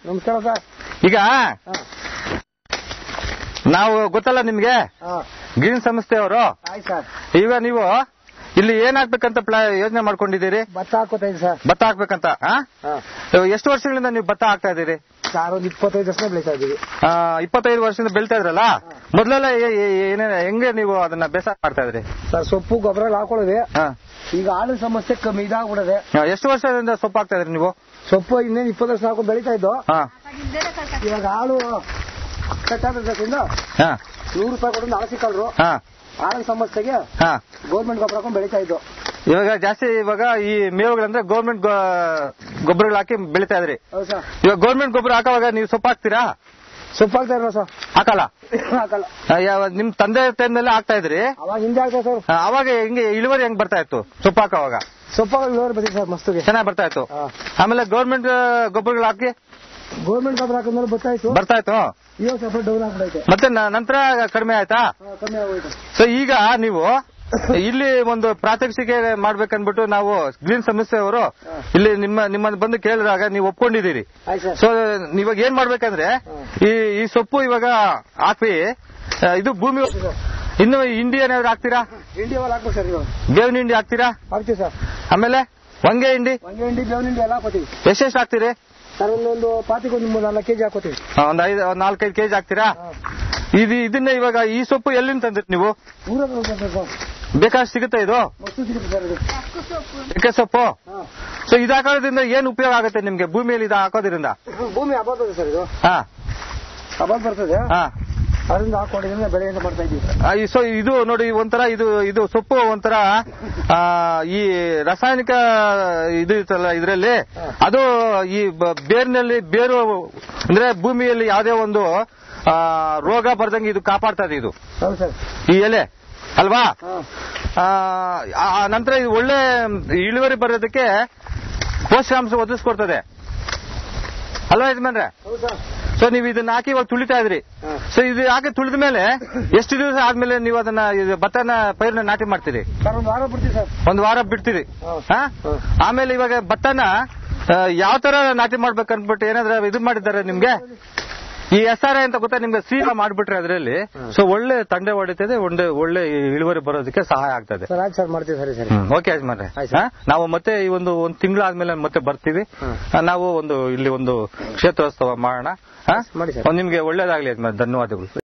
ನಮಸ್ಕಾರ ಸರ್. ಈಗ ನಾವು ಗೊತ್ತಲ್ಲ ನಿಮ್ಗೆ ಗ್ರೀನ್ ಸಂಸ್ಥೆಯವರು. ಈಗ ನೀವು ಇಲ್ಲಿ ಏನ್ ಹಾಕ್ಬೇಕಂತ ಯೋಜನೆ ಮಾಡ್ಕೊಂಡಿದ್ದೀರಿ? ಭತ್ತ ಹಾಕೋತಾ ಇದ್ದೀವಿ ಸರ್. ಭತ್ತ ಹಾಕ್ಬೇಕಂತ. ಎಷ್ಟು ವರ್ಷಗಳಿಂದ ನೀವು ಭತ್ತ ಹಾಕ್ತಾ ಇದ್ದೀರಿ? ಸರ್ ಒಂದು 25 ವರ್ಷ ಬೆಳೀತಾ ಇದ್ದೀವಿ. 25 ವರ್ಷದಿಂದ ಬೆಳಿತಾ ಇದ್ರಲ್ಲ, ಮೊದಲೆಲ್ಲ ಹೆಂಗೆ ನೀವು ಅದನ್ನ ಬೇಸಾಯ ಮಾಡ್ತಾ ಇದ್ರಿ? ಸರ್ ಸೊಪ್ಪು ಗೊಬ್ಬರ ಹಾಕೊಳ್ಳೋದೆ. ಈಗ ಆಳು ಸಮಸ್ಯೆ ಕಮ್ಮಿ ಇದಾಗ್ಬಿಡದೆ. ಎಷ್ಟು ವರ್ಷದಿಂದ ಸೊಪ್ಪು ಹಾಕ್ತಾ ಇದ್ರಿ ನೀವು? ಸೊಪ್ಪು ಇನ್ನೇನು 20 ವರ್ಷ ಹಾಕೊಂಡು ಬೆಳೀತಾ ಇದ್ದು. ಇವಾಗ ಆಳು ಕಟ್ಟಾದ್ರಿಂದ 100 ರೂಪಾಯಿ ಕೊಟ್ಟು ಆಳು ಸಿಕ್ಕಲ್ರು. ಆಳು ಸಮಸ್ಯೆಗೆ ಗೌರ್ಮೆಂಟ್ ಗೊಬ್ಬರ ಹಾಕೊಂಡು ಬೆಳೀತಾ ಇದ್ದು. ಇವಾಗ ಜಾಸ್ತಿ ಇವಾಗ ಈ ಮೇವುಗಳಂದ್ರೆ ಗೌರ್ಮೆಂಟ್ ಗೊಬ್ಬರಗಳು ಹಾಕಿ ಬೆಳಿತಾ ಇದ್ರಿ. ಇವಾಗ ಗೌರ್ಮೆಂಟ್ ಗೊಬ್ಬರ ಹಾಕುವಾಗ ನೀವು ಸೊಪ್ಪು ಹಾಕ್ತೀರಾ? ಸೊಪ್ಪು ಹಾಕ್ತಾ ಇರೋ ಸರ್? ಹಾಕಲ್ಲ. ನಿಮ್ ತಂದೆ ಟೈಮ್ನಲ್ಲಿ ಹಾಕ್ತಾ ಇದ್ರಿ? ಅವಾಗ ಹಿಂದೆ ಆಗ್ತಾ ಸರ್. ಅವಾಗ ಹೆಂಗೆ ಇಳುವರಿ ಹೆಂಗ್ ಬರ್ತಾ ಇತ್ತು ಸೊಪ್ಪು ಹಾಕುವಾಗ? ಸೊಪ್ಪಾಗ ಇಳುವರಿ ಬರ್ತಿತ್ತು ಸರ್, ಮಸ್ತ್ ಚೆನ್ನಾಗಿ ಬರ್ತಾ ಇತ್ತು. ಆಮೇಲೆ ಗೌರ್ಮೆಂಟ್ ಗೊಬ್ಬರಗಳು ಹಾಕಿ ಗೌರ್ಮೆಂಟ್ ಗೊಬ್ಬರ ಹಾಕಿದ್ಮೇಲೆ ಬರ್ತಾ ಇತ್ತು. ಇವಾಗ ಸ್ವಲ್ಪ ಡೌನ್ ಆಗ್ಬಿಡೈತೆ. ಮತ್ತೆ ನಂತರ ಕಡಿಮೆ ಆಯ್ತಾ? ಕಮ್ಮಿ ಆಗೋಯ್ತು. ಸೊ ಈಗ ನೀವು ಇಲ್ಲಿ ಒಂದು ಪ್ರಾತ್ಯಕ್ಷಿಕೆ ಮಾಡ್ಬೇಕನ್ಬಿಟ್ಟು ನಾವು ಗ್ರೀನ್ ಸಂಸ್ಥೆಯವರು ಇಲ್ಲಿ ನಿಮ್ಮನ್ನ ಬಂದು ಕೇಳಿದಾಗ ನೀವು ಒಪ್ಕೊಂಡಿದ್ದೀರಿ. ಸೊ ಇವಾಗ ಏನ್ ಮಾಡ್ಬೇಕಂದ್ರೆ ಈ ಸೊಪ್ಪು ಇವಾಗ ಹಾಕಿ ಇದು ಭೂಮಿ ಇನ್ನು ಹಿಂಡಿ ಏನಾದ್ರು ಹಾಕ್ತೀರಾ? ಹಿಂಡಿ ಹಾಕ್ಬೇಕು ಸರ್. ಇವಾಗ ಬೇವಿನ ಹಿಂಡಿ ಹಾಕ್ತೀರಾ? ಹಾಕ್ತೀವಿ ಸರ್. ಆಮೇಲೆ ಹೊಂಗೆ ಹಿಂಡಿ ಬೇವಿನ ಹಿಂಡಿ ಎಲ್ಲ ಹಾಕೋತೀವಿ. ಎಷ್ಟೆಷ್ಟು ಹಾಕ್ತೀರಿ ಸರ್? ಒಂದು ಪಾತಿಗೆ ಒಂದು 4 ಕೆಜಿ ಹಾಕೋತೀವಿ. ಒಂದು 4-5 ಕೆಜಿ ಹಾಕ್ತೀರಾ? ಇದನ್ನ ಇವಾಗ ಈ ಸೊಪ್ಪು ಎಲ್ಲಿಂದ ತಂದ್ರಿ ನೀವು? ಬೇಕಾದಷ್ಟು ಸಿಗುತ್ತೆ ಇದು ಎಕ್ಕೆ ಸೊಪ್ಪು. ಸೊ ಇದು ಹಾಕೋದ್ರಿಂದ ಏನ್ ಉಪಯೋಗ ಆಗುತ್ತೆ ನಿಮ್ಗೆ ಭೂಮಿಯಲ್ಲಿ? ಇದು ಹಾಕೋದ್ರಿಂದ ಭೂಮಿ ಅಬಾದ್ ಸರ್. ಇದು ಅಬಾದ್ ಬರ್ತದೆ. ಅದರಿಂದ ಹಾಕೊಂಡಿದ್ರೆ ಬೆಳೆಯನ್ನು ಮಾಡ್ತಾ ಇದ್ದೀವಿ. ಸೊ ಇದು ನೋಡಿ ಒಂಥರ ಇದು ಸೊಪ್ಪು ಒಂಥರ ಈ ರಾಸಾಯನಿಕ ಇದು ಇತ್ತಲ್ಲ ಇದರಲ್ಲಿ, ಅದು ಈ ಬೇರಿನಲ್ಲಿ ಬೇರು ಅಂದ್ರೆ ಭೂಮಿಯಲ್ಲಿ ಯಾವುದೇ ಒಂದು ರೋಗ ಬರ್ದಂಗೆ ಇದು ಕಾಪಾಡ್ತಾ ಇದೆ ಇದು ಈ ಎಲೆ ಅಲ್ವಾ? ನಂತರ ಇದು ಒಳ್ಳೆ ಇಳುವರಿ ಬರೋದಕ್ಕೆ ಪೋಷಕಾಂಶ ಒದಗಿಸ್ಕೊಡ್ತದೆ ಅಲ್ವಾ ಯಜಮಾನ್ರೆ? ಸೊ ನೀವು ಇದನ್ನ ಹಾಕಿ ಇವಾಗ ತುಳಿತಾ ಇದ್ರಿ. ಸೊ ಇದು ಹಾಕಿ ತುಳಿದ ಮೇಲೆ ಎಷ್ಟು ದಿವಸ ಆದ್ಮೇಲೆ ನೀವು ಅದನ್ನ ಭತ್ತನ ಪೈರನ್ನ ನಾಟಿ ಮಾಡ್ತೀರಿ? ಒಂದು ವಾರ ಬಿಡ್ತೀರಿ. ಆಮೇಲೆ ಇವಾಗ ಭತ್ತನ ಯಾವ ತರ ನಾಟಿ ಮಾಡ್ಬೇಕನ್ಬಿಟ್ಟು ಏನಾದ್ರೂ ಇದು ಮಾಡಿದ್ದಾರೆ ನಿಮ್ಗೆ? ಈ SRI ಅಂತ ಗೊತ್ತಾ ನಿಮ್ಗೆ? ಸೀರಾ ಮಾಡ್ಬಿಟ್ರೆ ಅದರಲ್ಲಿ ಸೊ ಒಳ್ಳೆ ತಂಡೆ ಹೊಡಿತದೆ, ಒಳ್ಳೆ ಇಳುವರಿ ಬರೋದಕ್ಕೆ ಸಹಾಯ ಆಗ್ತದೆ. ಓಕೆ ಯಜಮಾನ್ರೆ, ನಾವು ಮತ್ತೆ ಈ ಒಂದು ತಿಂಗಳಾದ್ಮೇಲೆ ಮತ್ತೆ ಬರ್ತೀವಿ. ನಾವು ಇಲ್ಲಿ ಒಂದು ಕ್ಷೇತ್ರೋತ್ಸವ ಮಾಡೋಣ. ನಿಮ್ಗೆ ಒಳ್ಳೇದಾಗ್ಲಿ ಯಜಮಾನ್, ಧನ್ಯವಾದಗಳು.